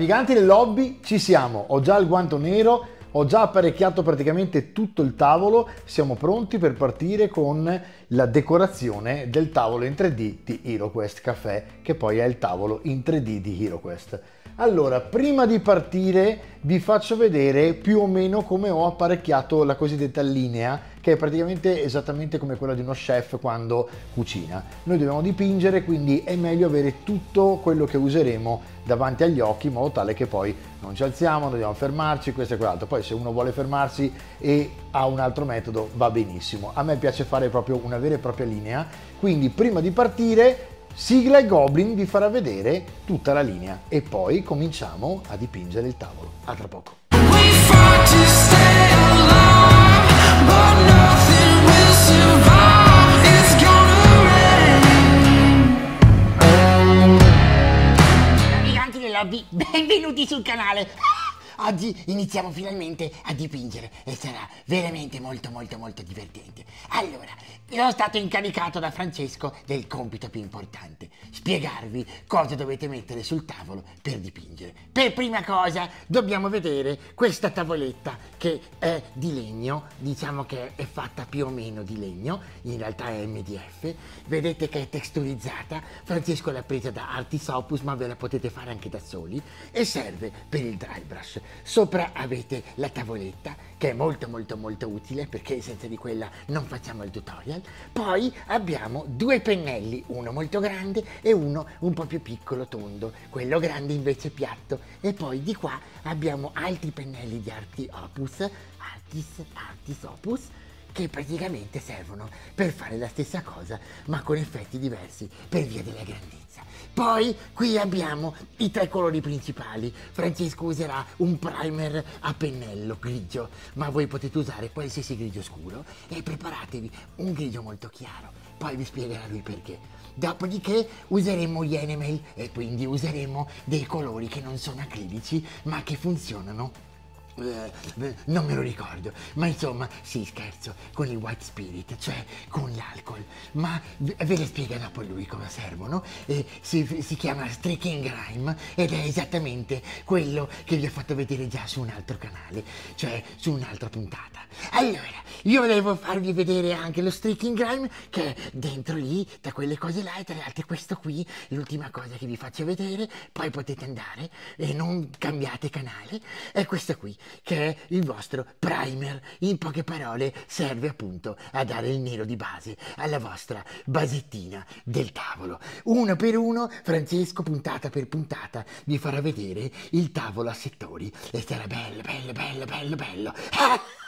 Naviganti nel lobby, ci siamo, ho già il guanto nero, ho già apparecchiato praticamente tutto il tavolo, siamo pronti per partire con la decorazione del tavolo in 3D di HeroQuest Café, che poi è il tavolo in 3D di HeroQuest. Allora, prima di partire vi faccio vedere più o meno come ho apparecchiato la cosiddetta linea, che è praticamente esattamente come quella di uno chef quando cucina. Noi dobbiamo dipingere, quindi è meglio avere tutto quello che useremo davanti agli occhi, in modo tale che poi non ci alziamo, non dobbiamo fermarci, questo e quell'altro. Poi se uno vuole fermarsi e ha un altro metodo va benissimo. A me piace fare proprio una vera e propria linea, quindi prima di partire sigla e Goblin vi farà vedere tutta la linea e poi cominciamo a dipingere il tavolo. A tra poco. Naviganti del lobby, benvenuti sul canale. Oggi iniziamo finalmente a dipingere e sarà veramente molto divertente. Allora, io sono stato incaricato da Francesco del compito più importante: spiegarvi cosa dovete mettere sul tavolo per dipingere. Per prima cosa dobbiamo vedere questa tavoletta che è di legno, diciamo che è fatta più o meno di legno, in realtà è MDF, vedete che è texturizzata, Francesco l'ha presa da Artisopus ma ve la potete fare anche da soli e serve per il dry brush. Sopra avete la tavoletta che è molto utile perché senza di quella non facciamo il tutorial. Poi abbiamo due pennelli, uno molto grande e uno un po' più piccolo, tondo, quello grande invece piatto, e poi di qua abbiamo altri pennelli di Artisopus che praticamente servono per fare la stessa cosa ma con effetti diversi per via della grandezza. Poi qui abbiamo i tre colori principali. Francesco userà un primer a pennello grigio, ma voi potete usare qualsiasi grigio scuro e preparatevi un grigio molto chiaro, poi vi spiegherà lui perché. Dopodiché useremo gli enamel e quindi useremo dei colori che non sono acrilici ma che funzionano. Non me lo ricordo, ma insomma sì, scherzo, con il white spirit, cioè con l'alcol, ma ve le spiega dopo lui cosa servono. Si chiama streaking grime ed è esattamente quello che vi ho fatto vedere già su un altro canale, cioè su un'altra puntata. Allora, io volevo farvi vedere anche lo streaking grime che è dentro lì, da quelle cose là, e tra le altre questo qui, l'ultima cosa che vi faccio vedere, poi potete andare e non cambiate canale, è questo qui, che è il vostro primer. In poche parole serve appunto a dare il nero di base alla vostra basettina del tavolo. Uno per uno Francesco, puntata per puntata, vi farà vedere il tavolo a settori e sarà bello.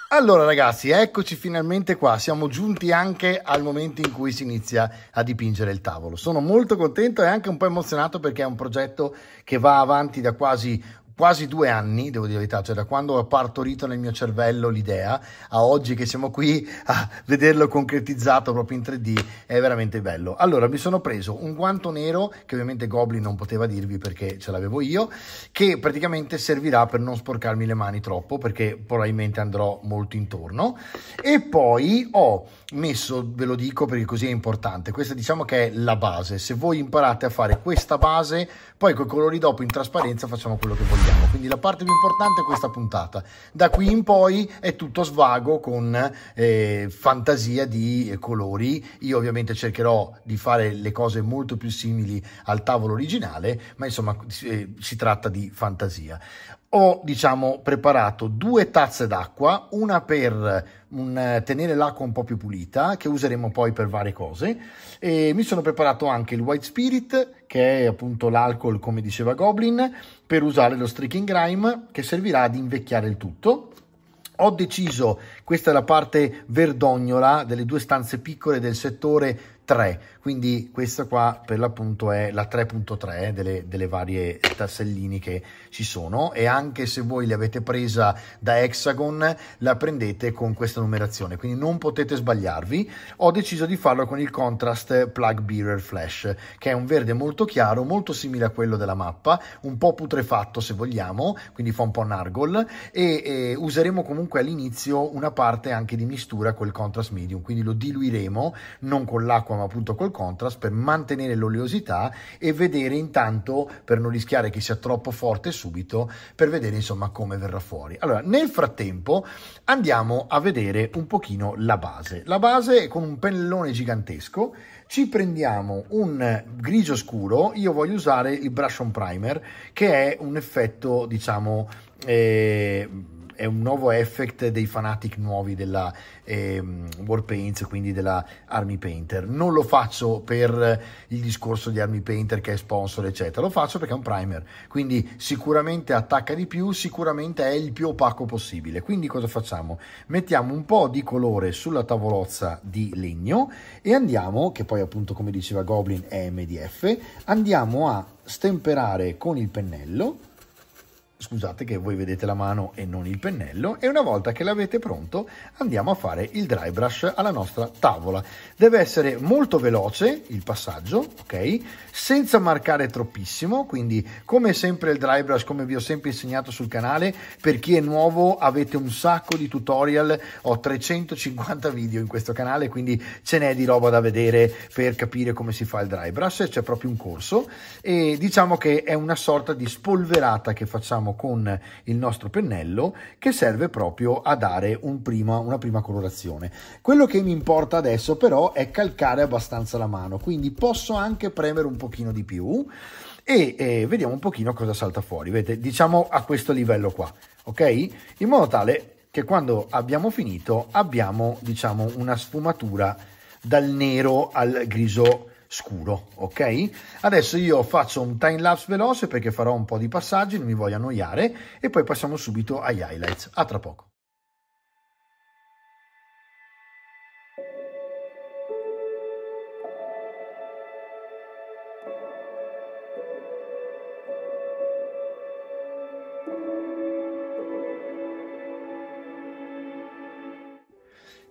Allora ragazzi, eccoci finalmente qua, siamo giunti anche al momento in cui si inizia a dipingere il tavolo. Sono molto contento e anche un po' emozionato perché è un progetto che va avanti da quasi 2 anni, devo dire la verità, cioè da quando ho partorito nel mio cervello l'idea a oggi che siamo qui a vederlo concretizzato proprio in 3D, è veramente bello. Allora mi sono preso un guanto nero che ovviamente Goblin non poteva dirvi perché ce l'avevo io, che praticamente servirà per non sporcarmi le mani troppo perché probabilmente andrò molto intorno, e poi ho messo, ve lo dico perché così è importante, questa diciamo che è la base. Se voi imparate a fare questa base, poi con i colori dopo in trasparenza facciamo quello che vogliamo. Quindi la parte più importante è questa puntata. Da qui in poi è tutto svago con fantasia di colori. Io ovviamente cercherò di fare le cose molto più simili al tavolo originale, ma insomma si tratta di fantasia. Ho, diciamo, preparato 2 tazze d'acqua, una per tenere l'acqua un po' più pulita, che useremo poi per varie cose, e mi sono preparato anche il white spirit, che è appunto l'alcol, come diceva Goblin, per usare lo streaking grime, che servirà ad invecchiare il tutto. Ho deciso, questa è la parte verdognola delle 2 stanze piccole del settore 3, quindi questa qua per l'appunto è la 3.3 delle varie tassellini che ci sono, e anche se voi le avete presa da Hexagon la prendete con questa numerazione, quindi non potete sbagliarvi. Ho deciso di farlo con il Contrast Plug Bearer Flash, che è un verde molto chiaro, molto simile a quello della mappa, un po' putrefatto se vogliamo, quindi fa un po' nargol, e useremo comunque all'inizio una parte anche di mistura col Contrast Medium, quindi lo diluiremo non con l'acqua come appunto col contrast, per mantenere l'oleosità e vedere intanto, per non rischiare che sia troppo forte subito, per vedere insomma come verrà fuori. Allora, nel frattempo andiamo a vedere un pochino la base con un pennellone gigantesco. Ci prendiamo un grigio scuro. Io voglio usare il brush on primer, che è un effetto, diciamo, è un nuovo effect dei fanatic nuovi della Warpaints, quindi della Army Painter. Non lo faccio per il discorso di Army Painter che è sponsor eccetera, lo faccio perché è un primer, quindi sicuramente attacca di più, sicuramente è il più opaco possibile. Quindi cosa facciamo? Mettiamo un po' di colore sulla tavolozza di legno e andiamo, che poi appunto come diceva Goblin è MDF, andiamo a stemperare con il pennello. Scusate che voi vedete la mano e non il pennello, e una volta che l'avete pronto andiamo a fare il dry brush alla nostra tavola. Deve essere molto veloce il passaggio, ok? Senza marcare troppissimo, quindi come sempre il dry brush, come vi ho sempre insegnato sul canale, per chi è nuovo avete un sacco di tutorial, ho 350 video in questo canale, quindi ce n'è di roba da vedere per capire come si fa il dry brush, c'è proprio un corso, e diciamo che è una sorta di spolverata che facciamo con il nostro pennello, che serve proprio a dare una prima colorazione. Quello che mi importa adesso però è calcare abbastanza la mano, quindi posso anche premere un pochino di più e vediamo un pochino cosa salta fuori. Vedete, diciamo a questo livello qua, ok? In modo tale che quando abbiamo finito abbiamo, diciamo, una sfumatura dal nero al grigio scuro, ok? Adesso io faccio un time lapse veloce perché farò un po' di passaggi, non mi voglio annoiare, e poi passiamo subito agli highlights. A tra poco.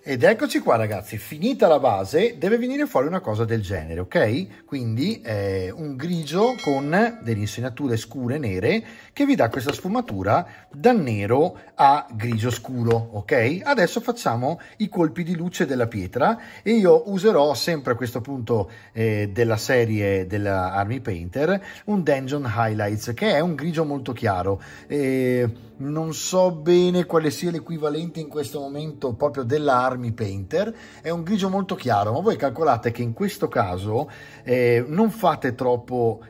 Ed eccoci qua ragazzi, finita la base deve venire fuori una cosa del genere, ok? Quindi un grigio con delle insenature scure nere che vi dà questa sfumatura da nero a grigio scuro, ok? Adesso facciamo i colpi di luce della pietra e io userò sempre a questo punto della serie della Army Painter un Dungeon Highlights, che è un grigio molto chiaro. Non so bene quale sia l'equivalente in questo momento proprio della Army Painter, è un grigio molto chiaro, ma voi calcolate che in questo caso non fate troppo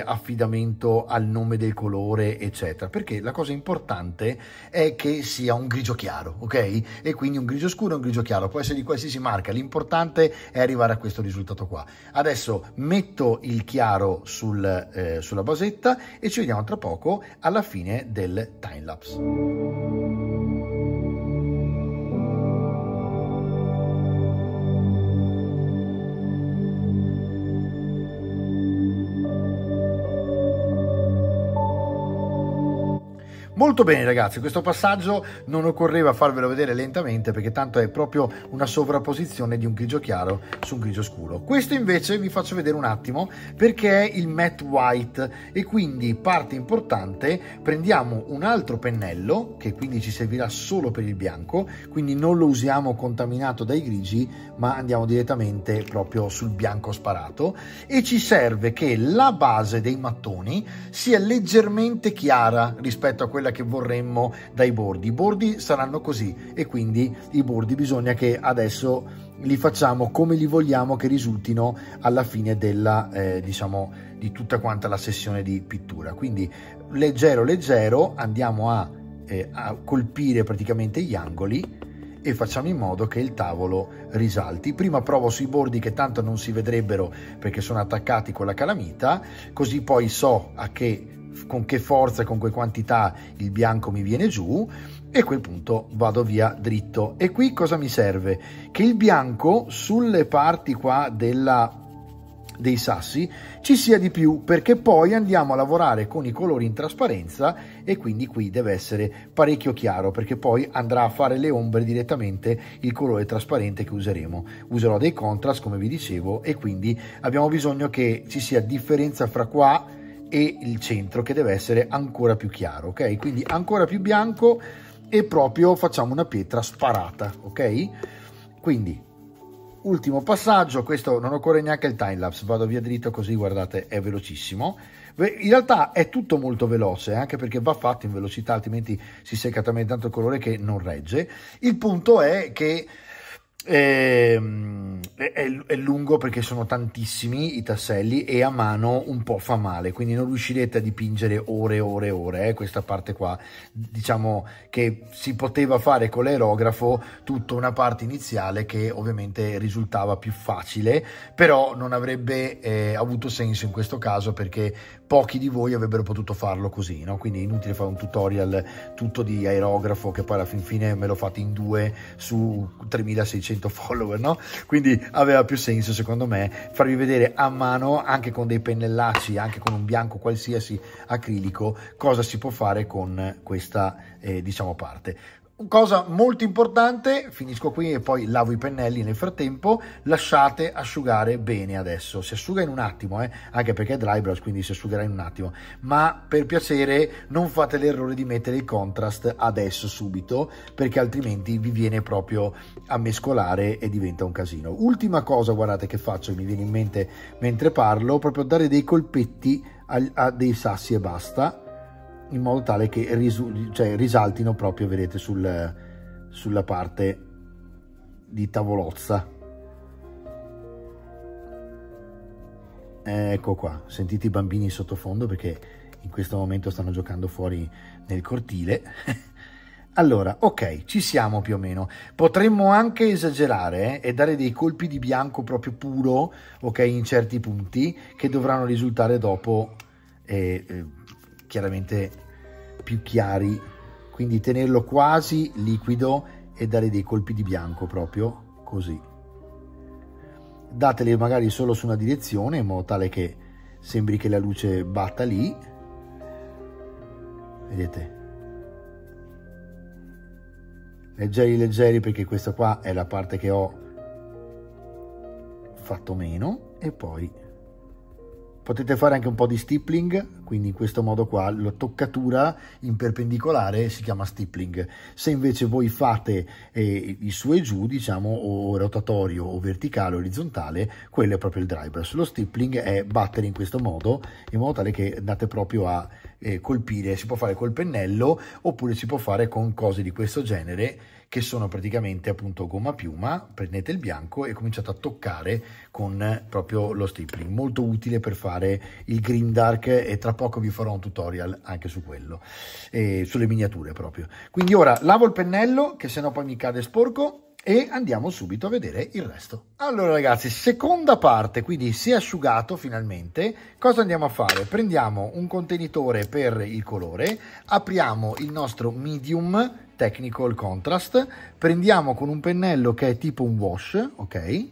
affidamento al nome del colore eccetera, perché la cosa importante è che sia un grigio chiaro, ok? E quindi un grigio scuro e un grigio chiaro, può essere di qualsiasi marca, l'importante è arrivare a questo risultato qua. Adesso metto il chiaro sulla basetta e ci vediamo tra poco alla fine del timelapse. Molto bene ragazzi, questo passaggio non occorreva farvelo vedere lentamente perché tanto è proprio una sovrapposizione di un grigio chiaro su un grigio scuro. Questo invece vi faccio vedere un attimo perché è il matte white e quindi parte importante, prendiamo un altro pennello che quindi ci servirà solo per il bianco, quindi non lo usiamo contaminato dai grigi ma andiamo direttamente proprio sul bianco sparato, e ci serve che la base dei mattoni sia leggermente chiara rispetto a quella che vorremmo dai bordi. I bordi saranno così e quindi i bordi bisogna che adesso li facciamo come li vogliamo che risultino alla fine della diciamo di tutta quanta la sessione di pittura. Quindi leggero leggero andiamo a colpire praticamente gli angoli e facciamo in modo che il tavolo risalti. Prima provo sui bordi che tanto non si vedrebbero perché sono attaccati con la calamita, così poi so con che forza e con che quantità il bianco mi viene giù e a quel punto vado via dritto. E qui cosa mi serve? Che il bianco sulle parti qua dei sassi ci sia di più, perché poi andiamo a lavorare con i colori in trasparenza e quindi qui deve essere parecchio chiaro perché poi andrà a fare le ombre direttamente il colore trasparente che useremo. Userò dei contrast come vi dicevo e quindi abbiamo bisogno che ci sia differenza fra qua e il centro che deve essere ancora più chiaro, ok? Quindi ancora più bianco e proprio facciamo una pietra sparata, ok? Quindi Ultimo passaggio, questo non occorre neanche il timelapse, vado via dritto così, guardate, è velocissimo. In realtà è tutto molto veloce, anche perché va fatto in velocità, altrimenti si secca talmente tanto il colore che non regge. Il punto è che è lungo perché sono tantissimi i tasselli e a mano un po' fa male, quindi non riuscirete a dipingere ore e ore e ore. Questa parte qua, diciamo che si poteva fare con l'aerografo tutta una parte iniziale che ovviamente risultava più facile, però non avrebbe avuto senso in questo caso, perché pochi di voi avrebbero potuto farlo così, no? Quindi è inutile fare un tutorial tutto di aerografo che poi alla fin fine me l'ho fatto in 2 su 3600 follower, no? Quindi aveva più senso secondo me farvi vedere a mano, anche con dei pennellacci, anche con un bianco qualsiasi acrilico, cosa si può fare con questa diciamo parte. Cosa molto importante, finisco qui e poi lavo i pennelli nel frattempo, lasciate asciugare bene adesso, si asciuga in un attimo, anche perché è dry brush, quindi si asciugherà in un attimo, ma per piacere non fate l'errore di mettere il contrast adesso subito, perché altrimenti vi viene proprio a mescolare e diventa un casino. Ultima cosa, guardate, che faccio, mi viene in mente mentre parlo, proprio dare dei colpetti a dei sassi e basta, in modo tale che risaltino proprio, vedete, sulla parte di tavolozza. Ecco qua, sentite i bambini in sottofondo perché in questo momento stanno giocando fuori nel cortile. Allora, ok, ci siamo più o meno. Potremmo anche esagerare e dare dei colpi di bianco proprio puro, ok, in certi punti, che dovranno risultare dopo chiaramente più chiari, quindi tenerlo quasi liquido e dare dei colpi di bianco proprio così. Dateli magari solo su una direzione in modo tale che sembri che la luce batta lì, vedete, leggeri perché questa qua è la parte che ho fatto meno, e poi potete fare anche un po' di stippling, quindi in questo modo qua la toccatura in perpendicolare si chiama stippling. Se invece voi fate il su e giù, diciamo, o rotatorio o verticale o orizzontale, quello è proprio il dry brush. Lo stippling è battere in questo modo, in modo tale che andate proprio a colpire. Si può fare col pennello oppure si può fare con cose di questo genere, che sono praticamente appunto gomma piuma. Prendete il bianco e cominciate a toccare con proprio lo stippling, molto utile per fare il green dark, e tra poco vi farò un tutorial anche su quello, sulle miniature proprio. Quindi ora lavo il pennello, che sennò poi mi cade sporco, e andiamo subito a vedere il resto. Allora ragazzi, seconda parte, quindi si è asciugato finalmente. Cosa andiamo a fare? Prendiamo un contenitore per il colore, apriamo il nostro medium technical contrast, prendiamo con un pennello che è tipo un wash, ok,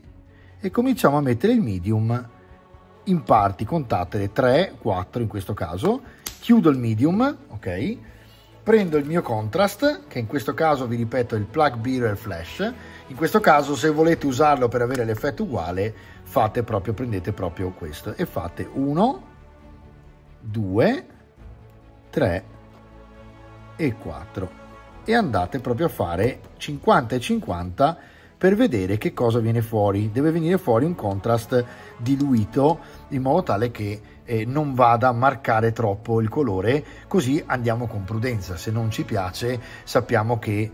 e cominciamo a mettere il medium in parti, contatele 3, 4 in questo caso. Chiudo il medium, ok, prendo il mio contrast, che in questo caso vi ripeto è il Plug Bearer Flash. In questo caso, se volete usarlo per avere l'effetto uguale, prendete proprio questo e fate 1, 2, 3 e 4 e andate proprio a fare 50 e 50 per vedere che cosa viene fuori. Deve venire fuori un contrast diluito, in modo tale che non vada a marcare troppo il colore, così andiamo con prudenza. Se non ci piace sappiamo che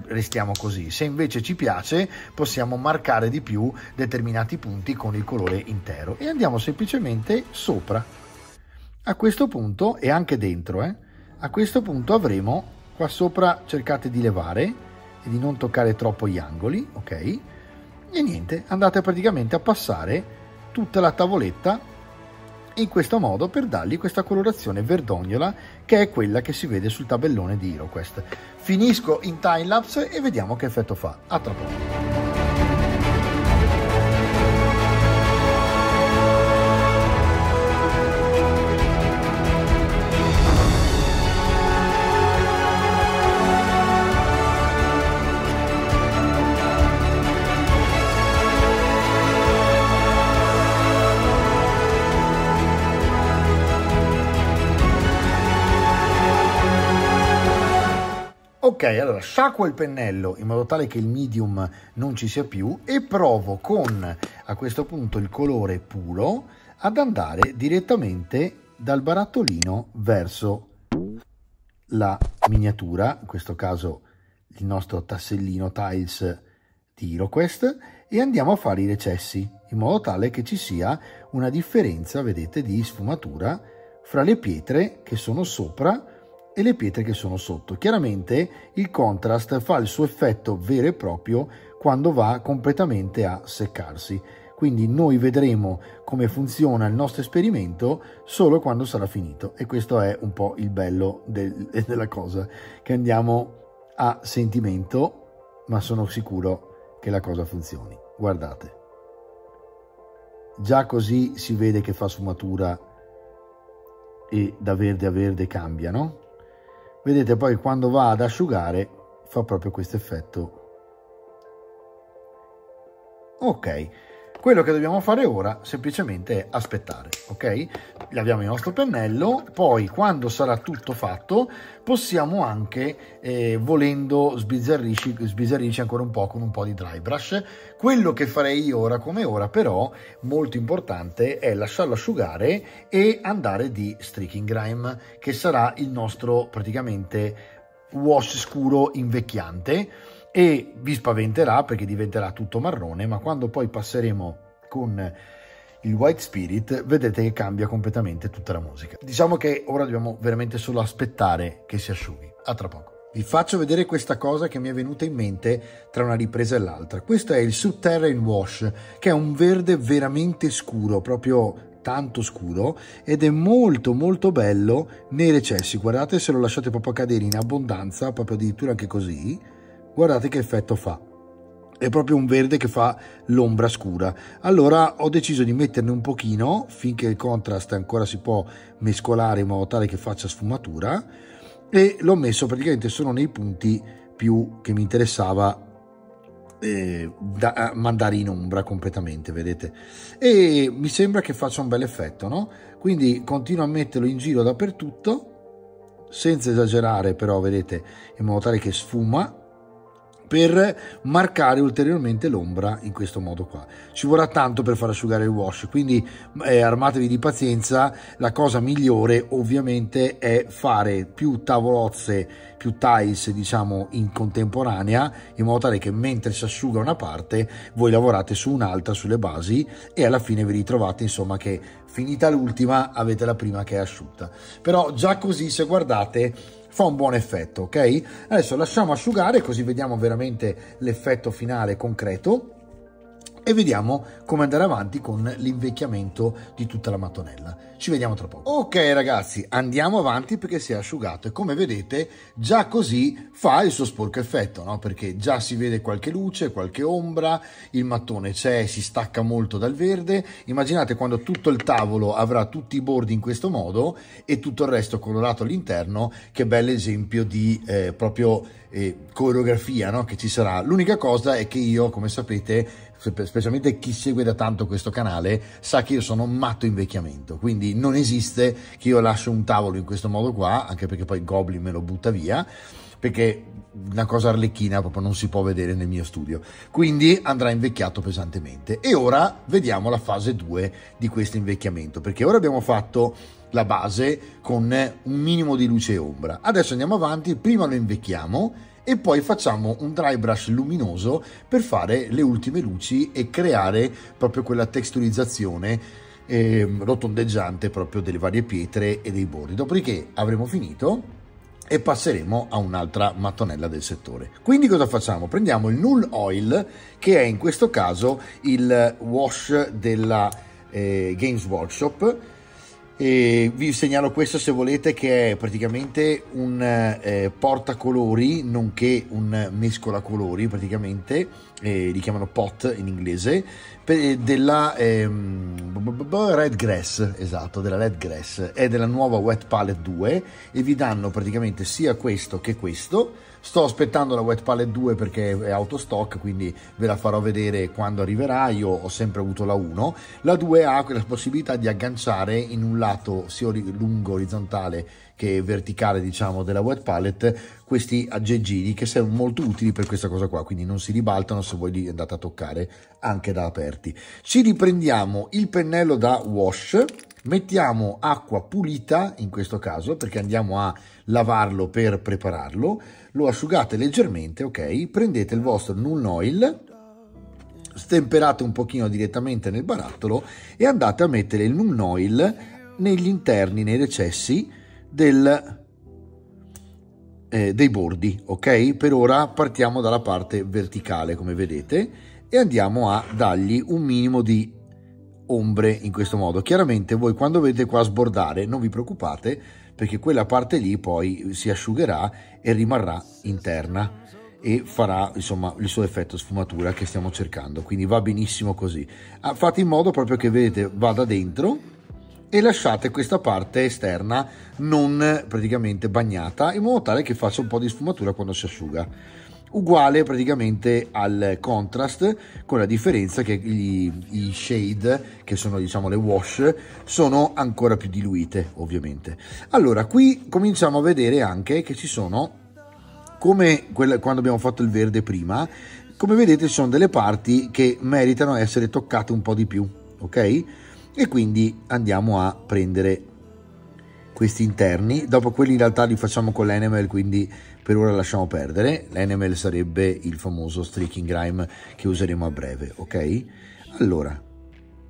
restiamo così, se invece ci piace possiamo marcare di più determinati punti con il colore intero, e andiamo semplicemente sopra. A questo punto, e anche dentro, a questo punto avremo qua sopra, cercate di levare e di non toccare troppo gli angoli, ok, e niente, andate praticamente a passare tutta la tavoletta in questo modo per dargli questa colorazione verdognola, che è quella che si vede sul tabellone di HeroQuest. Finisco in timelapse e vediamo che effetto fa. A tra poco. Ok, allora sciacquo il pennello in modo tale che il medium non ci sia più e provo con, a questo punto, il colore puro ad andare direttamente dal barattolino verso la miniatura, in questo caso il nostro tassellino Tiles di HeroQuest, e andiamo a fare i recessi in modo tale che ci sia una differenza, vedete, di sfumatura fra le pietre che sono sopra e le pietre che sono sotto. Chiaramente il contrast fa il suo effetto vero e proprio quando va completamente a seccarsi, quindi noi vedremo come funziona il nostro esperimento solo quando sarà finito, e questo è un po' il bello della cosa, che andiamo a sentimento, ma sono sicuro che la cosa funzioni. Guardate, già così si vede che fa sfumatura e da verde a verde cambia, no? Vedete, poi quando va ad asciugare fa proprio questo effetto. Ok, quello che dobbiamo fare ora semplicemente è aspettare, ok? Laviamo il nostro pennello, poi quando sarà tutto fatto possiamo anche, volendo, sbizzarrirci ancora un po' con un po' di dry brush. Quello che farei io ora come ora, però, molto importante, è lasciarlo asciugare e andare di Streaking Grime, che sarà il nostro praticamente wash scuro invecchiante, e vi spaventerà perché diventerà tutto marrone, ma quando poi passeremo con il White Spirit vedete che cambia completamente tutta la musica. Diciamo che ora dobbiamo veramente solo aspettare che si asciughi. A tra poco. Vi faccio vedere questa cosa che mi è venuta in mente tra una ripresa e l'altra. Questo è il Subterranean Wash, che è un verde veramente scuro, proprio tanto scuro, ed è molto molto bello nei recessi. Guardate, se lo lasciate proprio cadere in abbondanza, proprio addirittura anche così, guardate che effetto fa. È proprio un verde che fa l'ombra scura. Allora ho deciso di metterne un pochino finché il contrast ancora si può mescolare in modo tale che faccia sfumatura, e l'ho messo praticamente solo nei punti più che mi interessava da mandare in ombra completamente, vedete, e mi sembra che faccia un bel effetto, no? Quindi continuo a metterlo in giro dappertutto senza esagerare, però vedete, in modo tale che sfuma, per marcare ulteriormente l'ombra in questo modo qua. Ci vorrà tanto per far asciugare il wash, quindi armatevi di pazienza. La cosa migliore ovviamente è fare più tavolozze, più tiles, diciamo, in contemporanea, in modo tale che mentre si asciuga una parte voi lavorate su un'altra, sulle basi, e alla fine vi ritrovate insomma che finita l'ultima avete la prima che è asciutta. Però già così, se guardate, fa un buon effetto, ok? Adesso lasciamo asciugare così vediamo veramente l'effetto finale concreto e vediamo come andare avanti con l'invecchiamento di tutta la mattonella. Ci vediamo tra poco. Ok ragazzi, andiamo avanti perché si è asciugato e come vedete già così fa il suo sporco effetto, no? Perché già si vede qualche luce, qualche ombra, il mattone c'è, si stacca molto dal verde. Immaginate quando tutto il tavolo avrà tutti i bordi in questo modo e tutto il resto colorato all'interno. Che bel esempio di coreografia, no? Che ci sarà. L'unica cosa è che io, come sapete, specialmente chi segue da tanto questo canale, sa che io sono matto invecchiamento, quindi non esiste che io lascio un tavolo in questo modo qua, anche perché poi Goblin me lo butta via, perché una cosa arlecchina proprio non si può vedere nel mio studio, quindi andrà invecchiato pesantemente. E ora vediamo la fase 2 di questo invecchiamento, perché ora abbiamo fatto la base con un minimo di luce e ombra. Adesso andiamo avanti, prima lo invecchiamo e poi facciamo un dry brush luminoso per fare le ultime luci e creare proprio quella texturizzazione rotondeggiante proprio delle varie pietre e dei bordi. Dopodiché avremo finito e passeremo a un'altra mattonella del settore. Quindi cosa facciamo? Prendiamo il Null Oil, che è in questo caso il wash della Games Workshop. E vi segnalo questo se volete, che è praticamente un portacolori nonché un mescola colori, praticamente li chiamano pot in inglese, della Red Grass, esatto, della Red Grass, è della nuova Wet Palette 2 e vi danno praticamente sia questo che questo Sto aspettando la Wet Palette 2 perché è out of stock, quindi ve la farò vedere quando arriverà. Io ho sempre avuto la 1. La 2 ha quella possibilità di agganciare in un lato sia lungo, orizzontale che verticale, diciamo, della Wet Palette, questi aggeggini che sono molto utili per questa cosa qua, quindi non si ribaltano se voi li andate a toccare anche da aperti. Ci riprendiamo il pennello da wash, mettiamo acqua pulita in questo caso perché andiamo a lavarlo per prepararlo, lo asciugate leggermente, ok? Prendete il vostro Null Oil, stemperate un pochino direttamente nel barattolo e andate a mettere il Null Oil negli interni, nei recessi dei bordi, ok? Per ora partiamo dalla parte verticale, come vedete, e andiamo a dargli un minimo di ombre in questo modo. Chiaramente voi quando vedete qua sbordare non vi preoccupate, perché quella parte lì poi si asciugherà e rimarrà interna e farà, insomma, il suo effetto sfumatura che stiamo cercando, quindi va benissimo così. Fate in modo proprio che, vedete, vada dentro e lasciate questa parte esterna non praticamente bagnata, in modo tale che faccia un po' di sfumatura quando si asciuga. Uguale praticamente al contrast, con la differenza che i shade, che sono, diciamo, le wash, sono ancora più diluite, ovviamente. Allora, qui cominciamo a vedere anche che ci sono, come quando abbiamo fatto il verde prima, come vedete ci sono delle parti che meritano essere toccate un po' di più, ok? E quindi andiamo a prendere questi interni. Dopo quelli in realtà li facciamo con l'enamel, quindi per ora lasciamo perdere. L'enamel sarebbe il famoso streaking grime che useremo a breve, ok? Allora,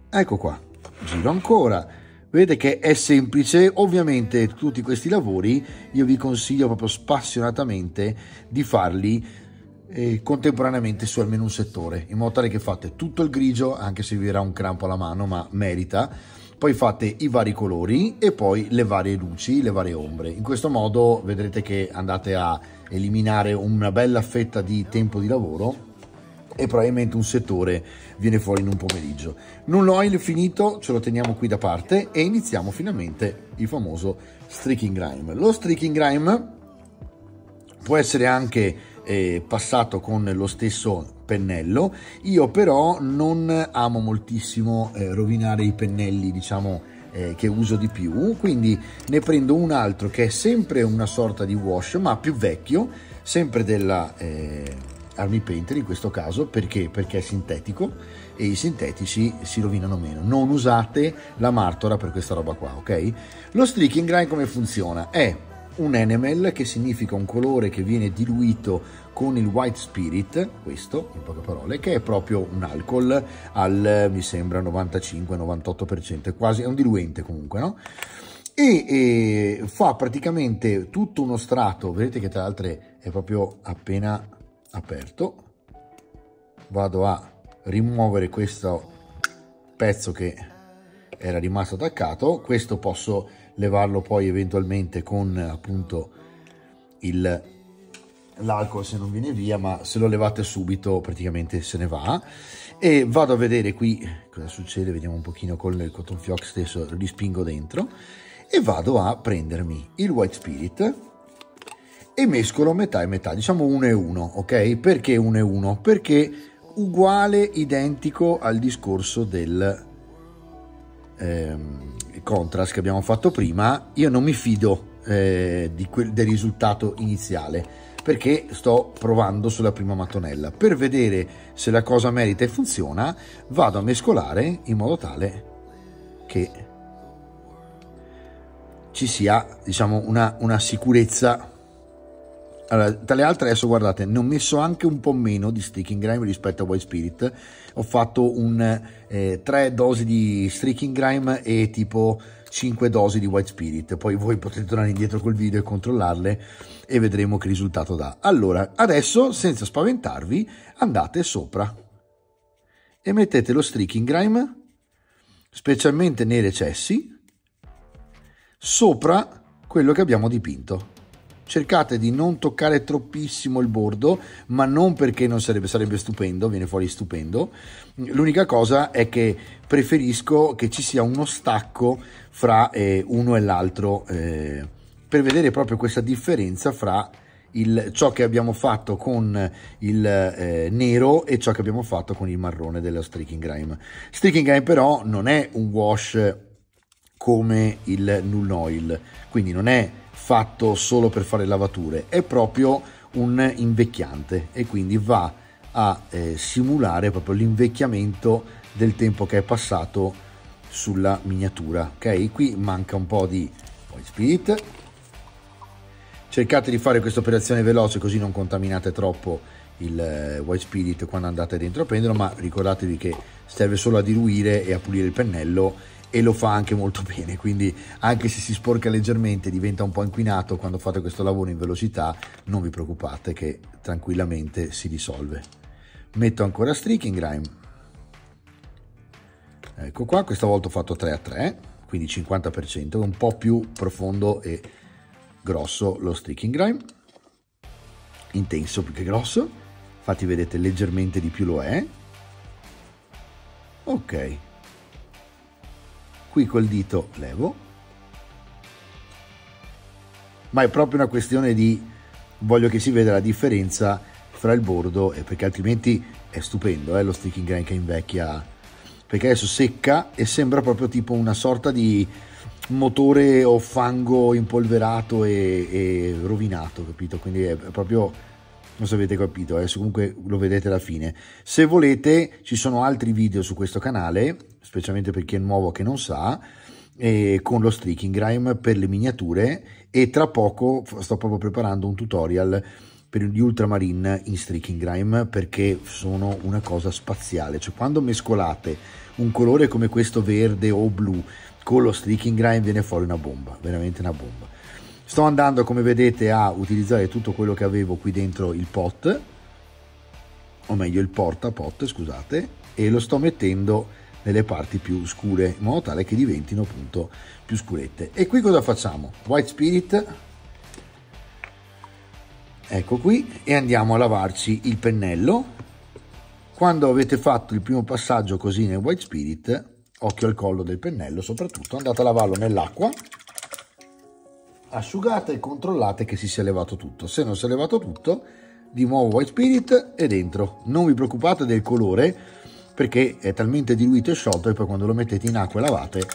ecco qua, giro ancora. Vedete che è semplice. Ovviamente tutti questi lavori io vi consiglio proprio spassionatamente di farli contemporaneamente su almeno un settore, in modo tale che fate tutto il grigio, anche se vi verrà un crampo alla mano, ma merita. Poi fate i vari colori e poi le varie luci, le varie ombre. In questo modo vedrete che andate a eliminare una bella fetta di tempo di lavoro e probabilmente un settore viene fuori in un pomeriggio. Null Oil finito, ce lo teniamo qui da parte e iniziamo finalmente il famoso streaking grime. Lo streaking grime può essere anche passato con lo stesso pennello. Io però non amo moltissimo rovinare i pennelli, diciamo, che uso di più, quindi ne prendo un altro che è sempre una sorta di wash ma più vecchio, sempre della Army Painter in questo caso, perché è sintetico e i sintetici si rovinano meno. Non usate la Martora per questa roba qua, ok? Lo streaking grime come funziona? È un enamel, che significa un colore che viene diluito con il white spirit, questo in poche parole, che è proprio un alcol al, mi sembra, 95-98%, è quasi, è un diluente comunque, no? E fa praticamente tutto uno strato, vedete che tra l'altro è proprio appena aperto. Vado a rimuovere questo pezzo che era rimasto attaccato. Questo posso levarlo poi eventualmente con appunto l'alcol se non viene via, ma se lo levate subito praticamente se ne va. E vado a vedere qui cosa succede, vediamo un pochino con il cotton fioc stesso, li spingo dentro e vado a prendermi il white spirit e mescolo metà e metà, diciamo 1 e 1, ok? Perché 1 e 1? Perché uguale, identico al discorso del contrast che abbiamo fatto prima. Io non mi fido del risultato iniziale, perché sto provando sulla prima mattonella. Per vedere se la cosa merita e funziona, vado a mescolare in modo tale che ci sia, diciamo, una sicurezza. Allora, tra le altre, adesso guardate, ne ho messo anche un po' meno di streaking grime rispetto a white spirit. Ho fatto 3 dosi di streaking grime e tipo 5 dosi di white spirit. Poi voi potete tornare indietro col video e controllarle e vedremo che risultato dà. Allora, adesso, senza spaventarvi, andate sopra e mettete lo streaking grime, specialmente nei recessi, sopra quello che abbiamo dipinto. Cercate di non toccare troppissimo il bordo, ma non perché non sarebbe stupendo, viene fuori stupendo. L'unica cosa è che preferisco che ci sia uno stacco fra uno e l'altro, per vedere proprio questa differenza fra ciò che abbiamo fatto con il nero e ciò che abbiamo fatto con il marrone dello Streaking Grime. Streaking Grime però non è un wash come il Null Oil, quindi non è fatto solo per fare lavature, è proprio un invecchiante e quindi va a simulare proprio l'invecchiamento del tempo che è passato sulla miniatura. Ok, qui manca un po' di White Spirit. Cercate di fare questa operazione veloce così non contaminate troppo il White Spirit quando andate dentro a prenderlo, ma ricordatevi che serve solo a diluire e a pulire il pennello e lo fa anche molto bene, quindi anche se si sporca leggermente, diventa un po' inquinato, quando fate questo lavoro in velocità non vi preoccupate che tranquillamente si risolve. Metto ancora Streaking Grime, ecco qua, questa volta ho fatto 3 a 3, quindi 50%, un po' più profondo e grosso lo Streaking Grime, intenso più che grosso, infatti vedete leggermente di più lo è. Ok, qui col dito levo, ma è proprio una questione di voglio che si veda la differenza fra il bordo e perché altrimenti è stupendo lo Streaking Grime che invecchia, perché adesso secca e sembra proprio tipo una sorta di motore o fango impolverato e rovinato, capito? Quindi è proprio, non so se avete capito, adesso comunque lo vedete alla fine. Se volete ci sono altri video su questo canale, specialmente per chi è nuovo che non sa, con lo Streaking Grime per le miniature, e tra poco sto proprio preparando un tutorial per gli ultramarine in Streaking Grime perché sono una cosa spaziale, cioè quando mescolate un colore come questo verde o blu con lo Streaking Grime viene fuori una bomba, veramente una bomba. Sto andando, come vedete, a utilizzare tutto quello che avevo qui dentro il pot, o meglio il portapot, scusate, e lo sto mettendo nelle parti più scure in modo tale che diventino appunto più scurette. E qui cosa facciamo? White Spirit, ecco qui, e andiamo a lavarci il pennello. Quando avete fatto il primo passaggio così nel White Spirit, occhio al collo del pennello, soprattutto andate a lavarlo nell'acqua, asciugate e controllate che si sia levato tutto. Se non si è levato tutto, di nuovo White Spirit e dentro. Non vi preoccupate del colore perché è talmente diluito e sciolto e poi quando lo mettete in acqua e lavate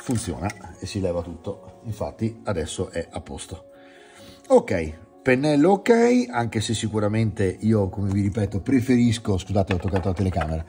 funziona e si leva tutto. Infatti adesso è a posto. Ok, pennello ok, anche se sicuramente io, come vi ripeto, preferisco, scusate ho toccato la telecamera,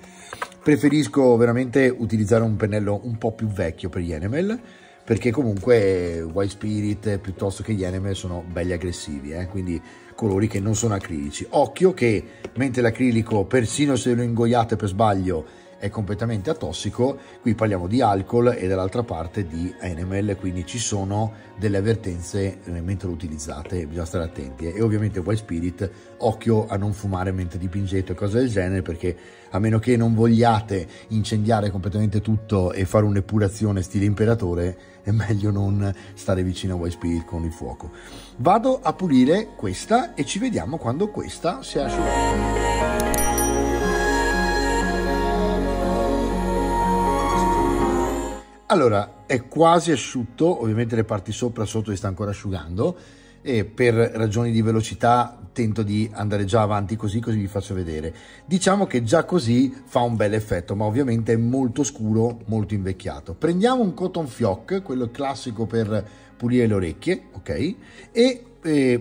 preferisco veramente utilizzare un pennello un po' più vecchio per gli enamel, perché comunque White Spirit piuttosto che gli enamel sono belli aggressivi, quindi colori che non sono acrilici. Occhio che mentre l'acrilico, persino se lo ingoiate per sbaglio, è completamente atossico, qui parliamo di alcol e dall'altra parte di enamel, quindi ci sono delle avvertenze mentre lo utilizzate, bisogna stare attenti. E ovviamente White Spirit, occhio a non fumare mentre dipingete o cose del genere, perché a meno che non vogliate incendiare completamente tutto e fare un'epurazione stile imperatore, è meglio non stare vicino a White Spirit con il fuoco. Vado a pulire questa e ci vediamo quando questa si è asciugata. Allora, è quasi asciutto, ovviamente le parti sopra e sotto si sta ancora asciugando e per ragioni di velocità tento di andare già avanti così vi faccio vedere. Diciamo che già così fa un bel effetto, ma ovviamente è molto scuro, molto invecchiato. Prendiamo un cotton fioc, quello classico per pulire le orecchie, ok? E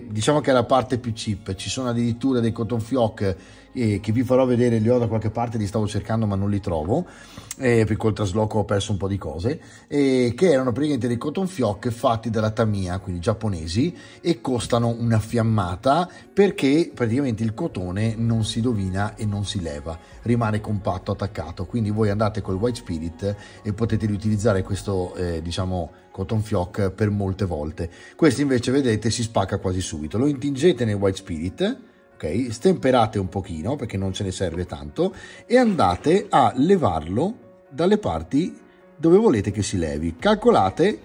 diciamo che è la parte più cheap, ci sono addirittura dei cotton fioc che vi farò vedere, li ho da qualche parte, li stavo cercando ma non li trovo, perché col trasloco ho perso un po' di cose, che erano praticamente dei cotton fioc fatti dalla Tamiya, quindi giapponesi, e costano una fiammata perché praticamente il cotone non si rovina e non si leva, rimane compatto, attaccato, quindi voi andate col White Spirit e potete riutilizzare questo diciamo cotton fioc per molte volte. Questo invece vedete si spacca quasi subito, lo intingete nel White Spirit, ok, stemperate un pochino perché non ce ne serve tanto e andate a levarlo dalle parti dove volete che si levi. Calcolate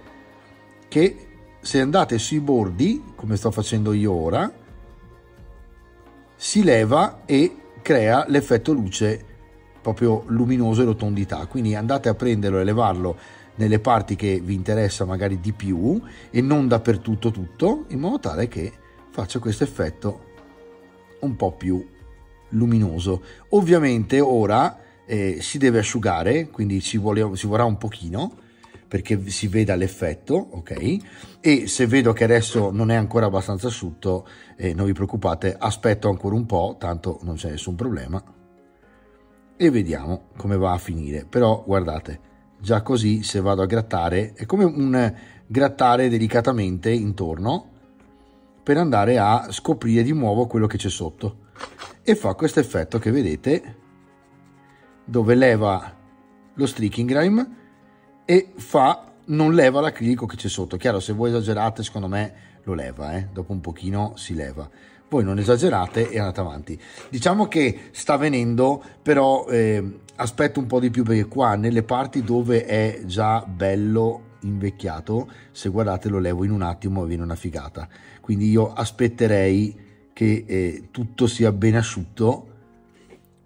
che se andate sui bordi, come sto facendo io ora, si leva e crea l'effetto luce proprio luminoso e rotondità, quindi andate a prenderlo e levarlo nelle parti che vi interessa magari di più e non dappertutto tutto, in modo tale che faccio questo effetto un po' più luminoso. Ovviamente ora si deve asciugare, quindi ci vorrà un pochino perché si veda l'effetto, ok? E se vedo che adesso non è ancora abbastanza asciutto, non vi preoccupate, aspetto ancora un po', tanto non c'è nessun problema, e vediamo come va a finire. Però guardate, già così, se vado a grattare, è come un grattare delicatamente intorno per andare a scoprire di nuovo quello che c'è sotto, e fa questo effetto che vedete, dove leva lo streaking grime e non leva l'acrilico che c'è sotto. Chiaro, se voi esagerate, secondo me lo leva, dopo un pochino si leva. Voi non esagerate e andate avanti. Diciamo che sta venendo, però aspetto un po' di più, perché qua nelle parti dove è già bello invecchiato, se guardate lo levo in un attimo e viene una figata. Quindi io aspetterei che tutto sia ben asciutto,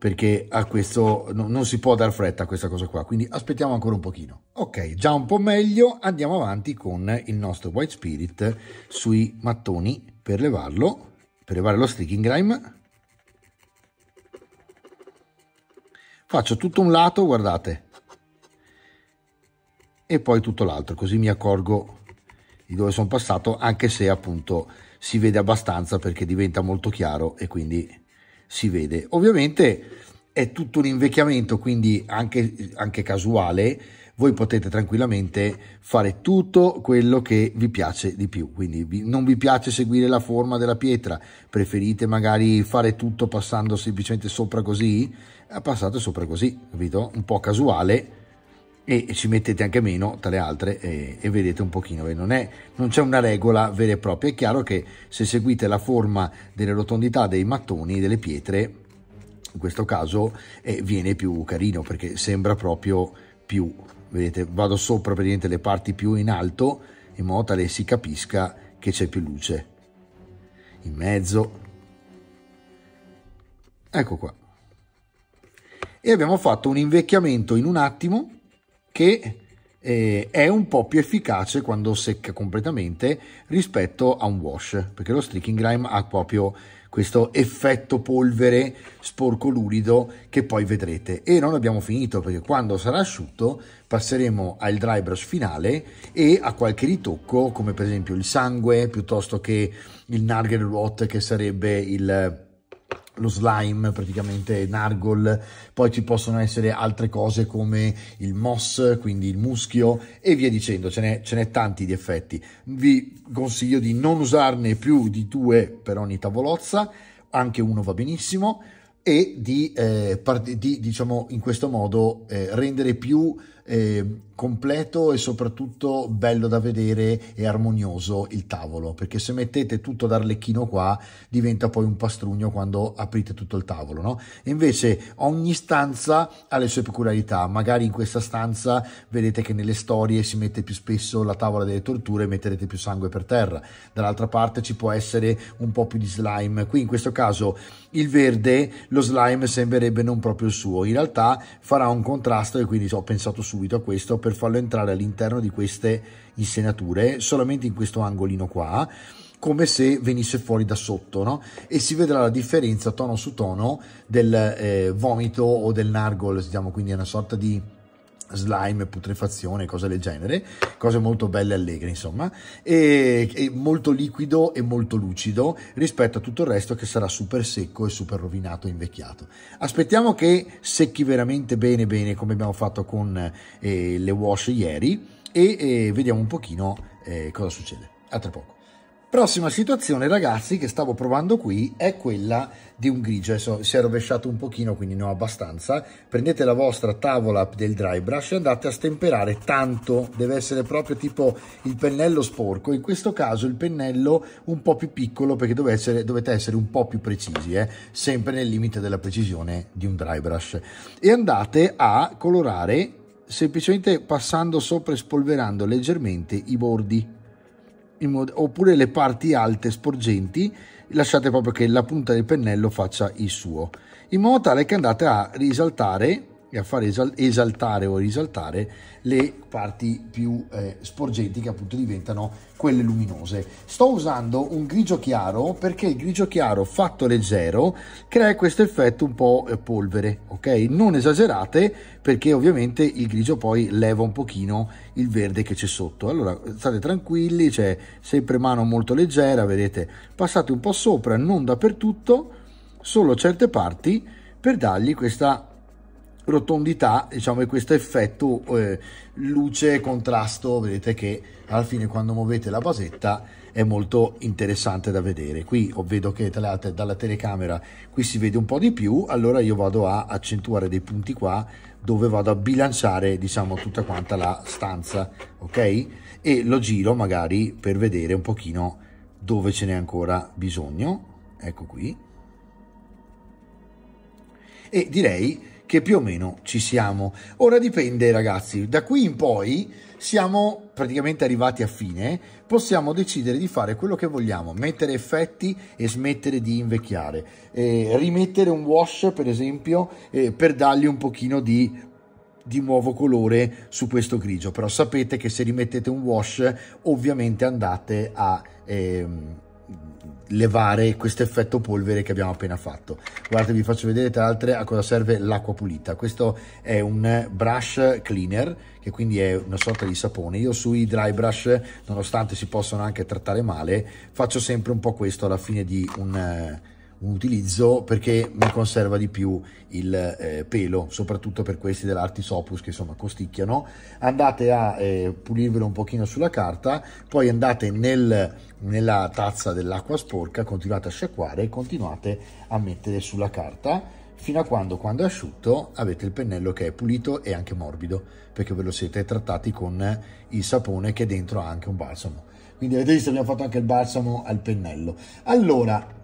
perché a questo non si può dar fretta a questa cosa qua, quindi aspettiamo ancora un pochino. Ok, già un po' meglio, andiamo avanti con il nostro White Spirit sui mattoni per levare lo streaking grime. Faccio tutto un lato, guardate, e poi tutto l'altro, così mi accorgo di dove sono passato, anche se appunto si vede abbastanza perché diventa molto chiaro e quindi si vede. Ovviamente è tutto un invecchiamento, quindi anche casuale. Voi potete tranquillamente fare tutto quello che vi piace di più, quindi non vi piace seguire la forma della pietra, preferite magari fare tutto passando semplicemente sopra così, passate sopra così, capito? Un po' casuale, e ci mettete anche meno tra le altre e vedete un pochino. Non c'è una regola vera e propria. È chiaro che se seguite la forma delle rotondità dei mattoni, delle pietre, in questo caso viene più carino, perché sembra proprio più, vedete, vado sopra praticamente le parti più in alto, in modo tale si capisca che c'è più luce in mezzo. Ecco qua, e abbiamo fatto un invecchiamento in un attimo che è un po' più efficace quando secca completamente rispetto a un wash, perché lo streaking grime ha proprio questo effetto polvere sporco lucido che poi vedrete. E non abbiamo finito, perché quando sarà asciutto passeremo al dry brush finale e a qualche ritocco, come per esempio il sangue, piuttosto che il Nargel Rot, che sarebbe lo slime, praticamente Nargol. Poi ci possono essere altre cose come il moss, quindi il muschio, e via dicendo. Ce n'è tanti di effetti. Vi consiglio di non usarne più di 2 per ogni tavolozza, anche uno va benissimo, e diciamo in questo modo rendere più completo e soprattutto bello da vedere e armonioso il tavolo, perché se mettete tutto d'arlecchino qua diventa poi un pastrugno quando aprite tutto il tavolo, no? E invece ogni stanza ha le sue peculiarità. Magari in questa stanza vedete che nelle storie si mette più spesso la tavola delle torture e metterete più sangue per terra, dall'altra parte ci può essere un po' più di slime. Qui in questo caso il verde, lo slime sembrerebbe non proprio il suo, in realtà farà un contrasto, e quindi ho pensato subito a questo per farlo entrare all'interno di queste insenature, solamente in questo angolino qua, come se venisse fuori da sotto, no? E si vedrà la differenza tono su tono del vomito o del nargol, diciamo, quindi è una sorta di slime, putrefazione, cose del genere, cose molto belle e allegre, insomma, e molto liquido e molto lucido rispetto a tutto il resto che sarà super secco e super rovinato e invecchiato. Aspettiamo che secchi veramente bene bene, come abbiamo fatto con le wash ieri, e vediamo un pochino cosa succede. A tra poco. Prossima situazione, ragazzi, che stavo provando qui è quella di un grigio. Adesso si è rovesciato un pochino, quindi ne ho abbastanza. Prendete la vostra tavola del dry brush e andate a stemperare tanto, deve essere proprio tipo il pennello sporco. In questo caso il pennello un po' più piccolo, perché dovete essere un po' più precisi, sempre nel limite della precisione di un dry brush. E andate a colorare semplicemente passando sopra e spolverando leggermente i bordi, oppure le parti alte sporgenti. Lasciate proprio che la punta del pennello faccia il suo, in modo tale che andate a risaltare e a fare esaltare o risaltare le parti più sporgenti, che appunto diventano quelle luminose. Sto usando un grigio chiaro perché il grigio chiaro fatto leggero crea questo effetto un po' polvere, ok? Non esagerate, perché ovviamente il grigio poi leva un pochino il verde che c'è sotto. Allora state tranquilli, c'è sempre mano molto leggera, vedete, passate un po' sopra, non dappertutto, solo certe parti, per dargli questa rotondità, diciamo, e questo effetto luce contrasto. Vedete che alla fine, quando muovete la basetta, è molto interessante da vedere. Qui vedo che dalla telecamera qui si vede un po' di più, allora io vado a accentuare dei punti qua dove vado a bilanciare, diciamo, tutta quanta la stanza, ok? E lo giro magari per vedere un pochino dove ce n'è ancora bisogno. Ecco qui, e direi che più o meno ci siamo. Ora dipende, ragazzi, da qui in poi siamo praticamente arrivati a fine, possiamo decidere di fare quello che vogliamo, mettere effetti e smettere di invecchiare, rimettere un wash per esempio, per dargli un pochino di nuovo colore su questo grigio. Però sapete che se rimettete un wash ovviamente andate a levare questo effetto polvere che abbiamo appena fatto. Guardate, vi faccio vedere tra l'altro a cosa serve l'acqua pulita. Questo è un brush cleaner, che quindi è una sorta di sapone. Io sui dry brush, nonostante si possono anche trattare male, faccio sempre un po' questo alla fine di un utilizzo, perché mi conserva di più il pelo, soprattutto per questi dell'Artis Opus che insomma costicchiano. Andate a pulirvelo un pochino sulla carta, poi andate nella tazza dell'acqua sporca, continuate a sciacquare e continuate a mettere sulla carta fino a quando è asciutto avete il pennello che è pulito e anche morbido, perché ve lo siete trattati con il sapone che dentro ha anche un balsamo. Quindi avete visto, abbiamo fatto anche il balsamo al pennello. Allora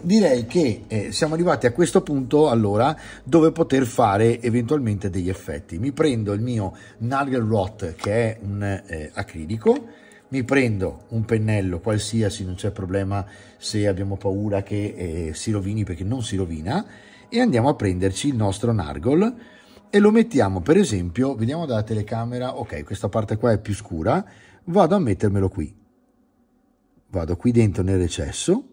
direi che siamo arrivati a questo punto, allora, dove poter fare eventualmente degli effetti. Mi prendo il mio Nagel Rot, che è un acrilico, mi prendo un pennello qualsiasi, non c'è problema se abbiamo paura che si rovini, perché non si rovina, e andiamo a prenderci il nostro Nargol e lo mettiamo, per esempio, vediamo dalla telecamera, ok, questa parte qua è più scura, vado a mettermelo qui, vado qui dentro nel recesso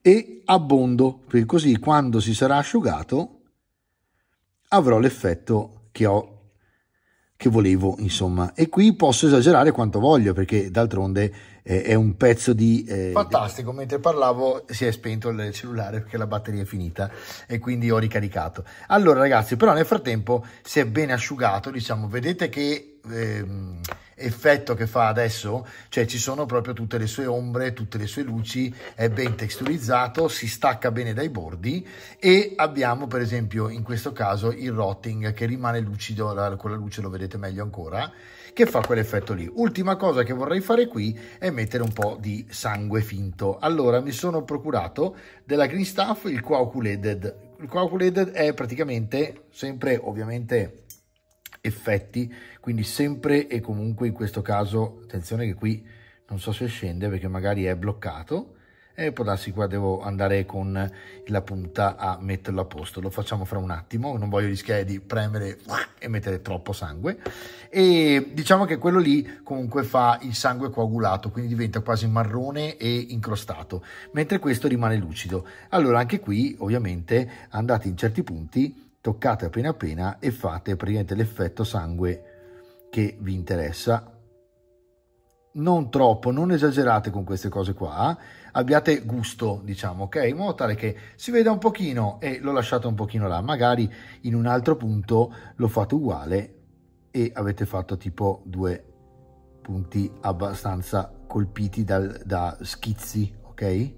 e abbondo, perché così quando si sarà asciugato avrò l'effetto che volevo, insomma. E qui posso esagerare quanto voglio, perché d'altronde è un pezzo di fantastico. Mentre parlavo si è spento il cellulare perché la batteria è finita e quindi ho ricaricato. Allora ragazzi, però nel frattempo si è ben asciugato, diciamo. Vedete che effetto che fa adesso, cioè ci sono proprio tutte le sue ombre, tutte le sue luci, è ben texturizzato, si stacca bene dai bordi, e abbiamo per esempio in questo caso il rotting che rimane lucido, con la luce lo vedete meglio ancora, che fa quell'effetto lì. Ultima cosa che vorrei fare qui è mettere un po' di sangue finto. Allora mi sono procurato della Green Stuff il Coagulated. Il Coagulated è praticamente sempre, ovviamente, effetti, quindi sempre e comunque in questo caso, attenzione che qui non so se scende perché magari è bloccato, e può darsi qua devo andare con la punta a metterlo a posto. Lo facciamo fra un attimo, non voglio rischiare di premere e mettere troppo sangue. E diciamo che quello lì comunque fa il sangue coagulato, quindi diventa quasi marrone e incrostato, mentre questo rimane lucido. Allora anche qui ovviamente andate in certi punti, toccate appena appena e fate praticamente l'effetto sangue che vi interessa. Non troppo, non esagerate con queste cose qua, abbiate gusto, diciamo, ok? In modo tale che si veda un pochino e lo lasciate un pochino là, magari in un altro punto lo fate uguale e avete fatto tipo 2 punti abbastanza colpiti da schizzi, ok?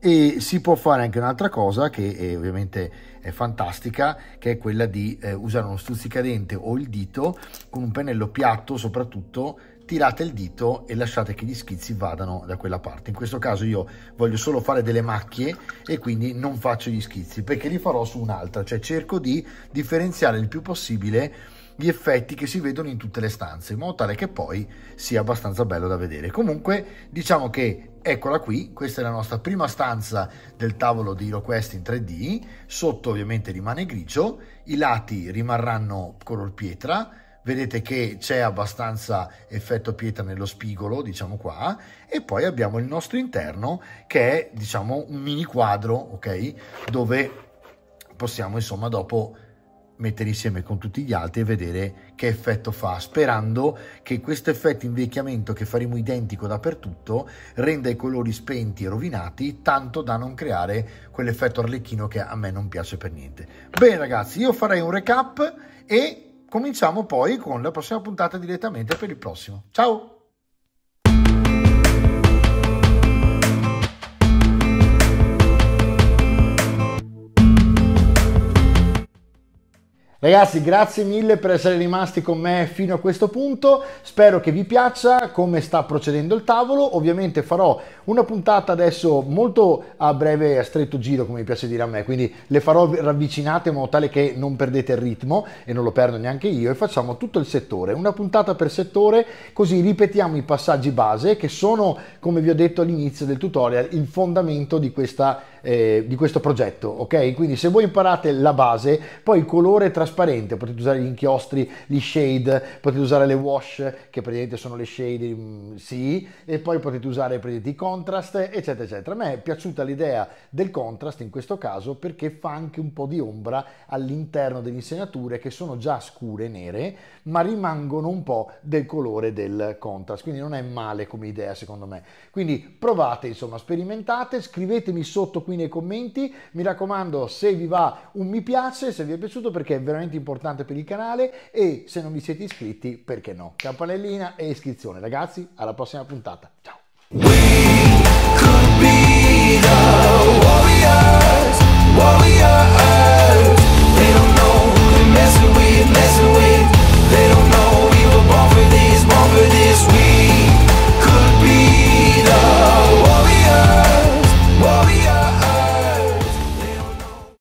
E si può fare anche un'altra cosa che ovviamente è fantastica, che è quella di usare uno stuzzicadente o il dito con un pennello piatto, soprattutto tirate il dito e lasciate che gli schizzi vadano da quella parte. In questo caso io voglio solo fare delle macchie e quindi non faccio gli schizzi, perché li farò su un'altra, cioè cerco di differenziare il più possibile gli effetti che si vedono in tutte le stanze, in modo tale che poi sia abbastanza bello da vedere. Comunque diciamo che eccola qui, questa è la nostra prima stanza del tavolo di HeroQuest in 3D, sotto ovviamente rimane grigio, i lati rimarranno color pietra, vedete che c'è abbastanza effetto pietra nello spigolo, diciamo qua, e poi abbiamo il nostro interno che è, diciamo, un mini quadro, ok? Dove possiamo, insomma, dopo mettere insieme con tutti gli altri e vedere che effetto fa, sperando che questo effetto invecchiamento che faremo identico dappertutto renda i colori spenti e rovinati, tanto da non creare quell'effetto arlecchino che a me non piace per niente. Bene ragazzi, io farei un recap e cominciamo poi con la prossima puntata direttamente per il prossimo. Ciao! Ragazzi, grazie mille per essere rimasti con me fino a questo punto, spero che vi piaccia come sta procedendo il tavolo. Ovviamente farò una puntata adesso molto a breve, a stretto giro, come mi piace dire a me, quindi le farò ravvicinate in modo tale che non perdete il ritmo e non lo perdo neanche io, e facciamo tutto il settore, una puntata per settore, così ripetiamo i passaggi base che sono, come vi ho detto all'inizio del tutorial, il fondamento di questo progetto, ok? Quindi se voi imparate la base, poi il colore trasparente, potete usare gli inchiostri, gli shade, potete usare le wash, che praticamente sono le shade, sì, e poi potete usare praticamente i contrast, eccetera, eccetera. A me è piaciuta l'idea del contrast in questo caso perché fa anche un po' di ombra all'interno delle insenature che sono già scure, nere, ma rimangono un po' del colore del contrast, quindi non è male come idea secondo me. Quindi provate, insomma, sperimentate, scrivetemi sotto qui nei commenti, mi raccomando, se vi va un mi piace, se vi è piaciuto, perché è veramente importante per il canale, e se non vi siete iscritti, perché no? Campanellina e iscrizione. Ragazzi, alla prossima puntata, ciao!